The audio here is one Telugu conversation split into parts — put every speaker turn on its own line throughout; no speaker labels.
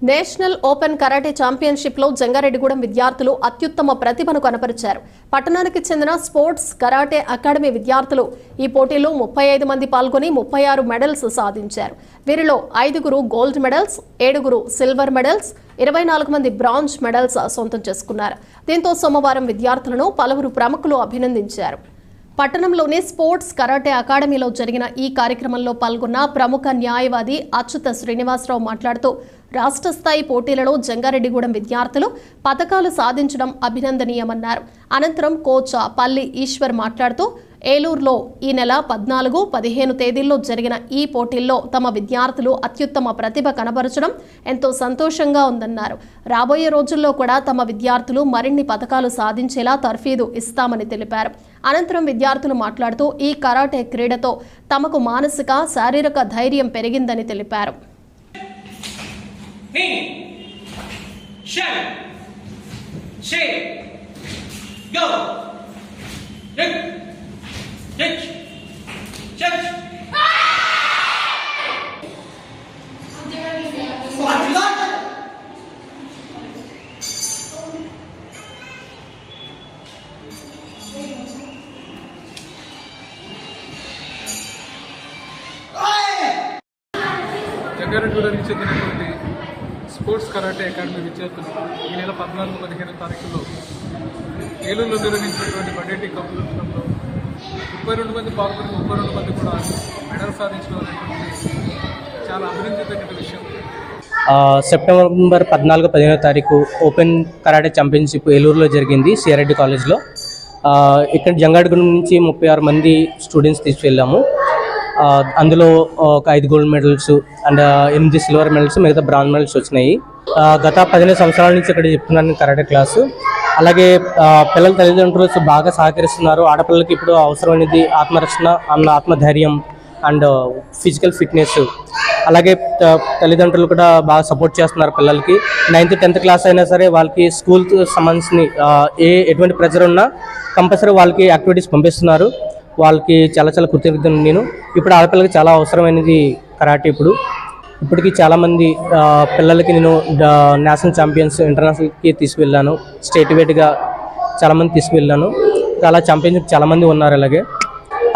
నేషనల్ ఓపెన్ కరాటే ఛాంపియన్షిప్ లో జంగారెడ్డిగూడెం విద్యార్థులు అత్యుత్తమ ప్రతిభను కనబరిచారు. పట్టణానికి చెందిన స్పోర్ట్స్ కరాటే అకాడమీ విద్యార్థులు ఈ పోటీలో 35 మంది పాల్గొని 36 మెడల్స్ సాధించారు. వీరిలో 5 గోల్డ్ మెడల్స్, 7 సిల్వర్ మెడల్స్, 24 మంది బ్రాంజ్ మెడల్స్ సొంతం చేసుకున్నారు. దీంతో సోమవారం విద్యార్థులను పలువురు ప్రముఖులు అభినందించారు. పట్టణంలోని స్పోర్ట్స్ కరాటే అకాడమీలో జరిగిన ఈ కార్యక్రమంలో పాల్గొన్న ప్రముఖ న్యాయవాది అచ్యుత శ్రీనివాసరావు మాట్లాడుతూ, రాష్ట్ర స్థాయి పోటీలలో జంగారెడ్డిగూడెం విద్యార్థులు పతకాలు సాధించడం అభినందనీయమన్నారు. అనంతరం కోచ్ పల్లి ఈశ్వర్ మాట్లాడుతూ, ఏలూరులో ఈ నెల 14, 15 తేదీల్లో జరిగిన ఈ పోటీల్లో తమ విద్యార్థులు అత్యుత్తమ ప్రతిభ కనబరచడం ఎంతో సంతోషంగా ఉందన్నారు. రాబోయే రోజుల్లో కూడా తమ విద్యార్థులు మరిన్ని పతకాలు సాధించేలా తర్ఫీదు ఇస్తామని తెలిపారు. అనంతరం విద్యార్థులు మాట్లాడుతూ, ఈ కరాటే క్రీడతో తమకు మానసిక, శారీరక ధైర్యం పెరిగిందని తెలిపారు.
జంగారెడ్డిగూడెంకి చెందినటువంటి స్పోర్ట్స్ కరాటే అకాడమీ విద్యార్థులు ఈ నెల 14, 15 తారీఖుల్లో ఏలూరులో నిర్వహించినటువంటి బడ్డేటి కంపిటీషన్లో 32 మంది పాల్గొని 32 మంది కూడా మెడల్ సాధించడం అనేటువంటి చాలా అభినందించదగిన విషయం.
సెప్టెంబర్ 14, 15 తారీఖు ఓపెన్ కరాటే ఛాంపియన్షిప్ ఏలూరులో జరిగింది, సిఆర్ఐటి కాలేజ్లో. ఇక్కడ జంగారెడ్డిగూడెం నుంచి 36 మంది స్టూడెంట్స్ తీసుకెళ్ళాము. అందులో ఒక 5 gold medals and 8 silver medals, మిగతా బ్రాంజ్ మెడల్స్ వచ్చినాయి. గత 15 సంవత్సరాల నుంచి ఇక్కడ చెప్తున్నాను కరాటే క్లాసు. అలాగే పిల్లల తల్లిదండ్రులు బాగా సహకరిస్తున్నారు. ఆడపిల్లలకి ఇప్పుడు అవసరమైనది ఆత్మరక్షణ, ఆత్మధైర్యం అండ్ ఫిజికల్ ఫిట్నెస్. అలాగే తల్లిదండ్రులు కూడా బాగా సపోర్ట్ చేస్తున్నారు పిల్లలకి. 9th, 10th క్లాస్ అయినా సరే వాళ్ళకి స్కూల్కి సంబంధించిన ఎటువంటి ప్రెజర్ ఉన్నా కంపల్సరీ వాళ్ళకి యాక్టివిటీస్ పంపిస్తున్నారు. వాళ్ళకి చాలా కృతజ్ఞతలు. నేను ఇప్పుడు ఆడపిల్లలకి చాలా అవసరమైనది కరాటే. ఇప్పటికీ చాలామంది పిల్లలకి నేను నేషనల్ ఛాంపియన్స్, ఇంటర్నేషనల్కి తీసుకువెళ్ళాను. స్టేట్ వైడ్గా చాలామంది తీసుకువెళ్ళాను. చాలా ఛాంపియన్షిప్ చాలామంది ఉన్నారు.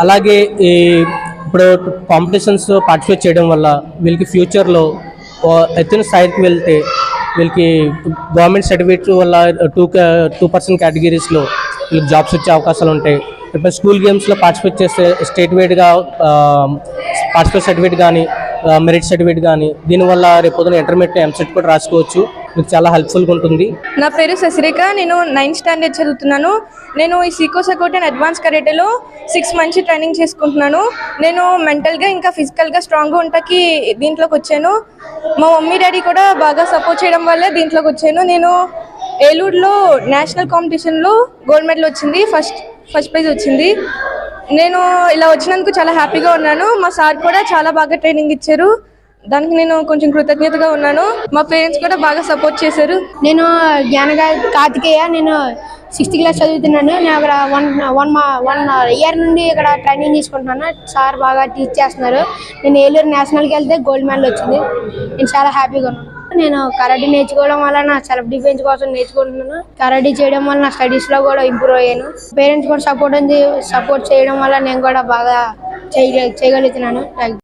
అలాగే ఇప్పుడు కాంపిటీషన్స్ పార్టిసిపేట్ చేయడం వల్ల వీళ్ళకి ఫ్యూచర్లో ఎత్తున స్థాయికి వెళ్తే వీళ్ళకి గవర్నమెంట్ సర్టిఫికేట్ వల్ల 2% కేటగిరీస్లో వీళ్ళకి జాబ్స్ వచ్చే అవకాశాలు ఉంటాయి. ఇప్పుడు స్కూల్ గేమ్స్లో పార్టిసిపేట్ చేస్తే స్టేట్ వైడ్గా పార్టిసిపేట్ సర్టిఫికేట్ కానీ, మెరిట్ సర్టిఫికేట్ కానీ, దీనివల్ల రేపు పొద్దున ఇంటర్మీడియట్, ఎంసెట్ కూడా రాసుకోవచ్చు. మీకు చాలా హెల్ప్ఫుల్గా ఉంటుంది.
నా పేరు శశిరేఖ. నేను 9th స్టాండర్డ్ చదువుతున్నాను. నేను ఈ Seeko సకోట్ and advance కరాటేలో 6 months training చేసుకుంటున్నాను. నేను మెంటల్గా ఇంకా ఫిజికల్గా స్ట్రాంగ్గా ఉండటానికి దీంట్లోకి వచ్చాను. మా మమ్మీ డాడీ కూడా బాగా సపోర్ట్ చేయడం వల్లే దీంట్లోకి వచ్చాను. నేను ఏలూరులో నేషనల్ కాంపిటీషన్లో గోల్డ్ మెడల్ వచ్చింది, ఫస్ట్ ప్రైజ్ వచ్చింది. నేను ఇలా వచ్చినందుకు చాలా హ్యాపీగా ఉన్నాను. మా సార్ కూడా చాలా బాగా ట్రైనింగ్ ఇచ్చారు. దానికి నేను కొంచెం కృతజ్ఞతగా ఉన్నాను. మా పేరెంట్స్ కూడా బాగా సపోర్ట్ చేశారు.
నేను కార్తికేయ. నేను 6th క్లాస్ చదువుతున్నాను. నేను అక్కడ 1 ఇయర్ నుండి ఇక్కడ ట్రైనింగ్ తీసుకుంటున్నాను. సార్ బాగా టీచ్ చేస్తున్నారు. నేను ఏలూరు నేషనల్కి వెళ్తే గోల్డ్ మెడల్ వచ్చింది. నేను చాలా హ్యాపీగా ఉన్నాను. నేను కరాటే నేర్చుకోవడం వల్ల నా సెల్ఫ్ డిఫెన్స్ కోసం నేర్చుకుంటున్నాను. కరాటే చేయడం వల్ల నా స్టడీస్లో కూడా ఇంప్రూవ్ అయ్యాను. పేరెంట్స్ కూడా సపోర్ట్ చేయడం వల్ల నేను కూడా బాగా చేయగలుగుతున్నాను.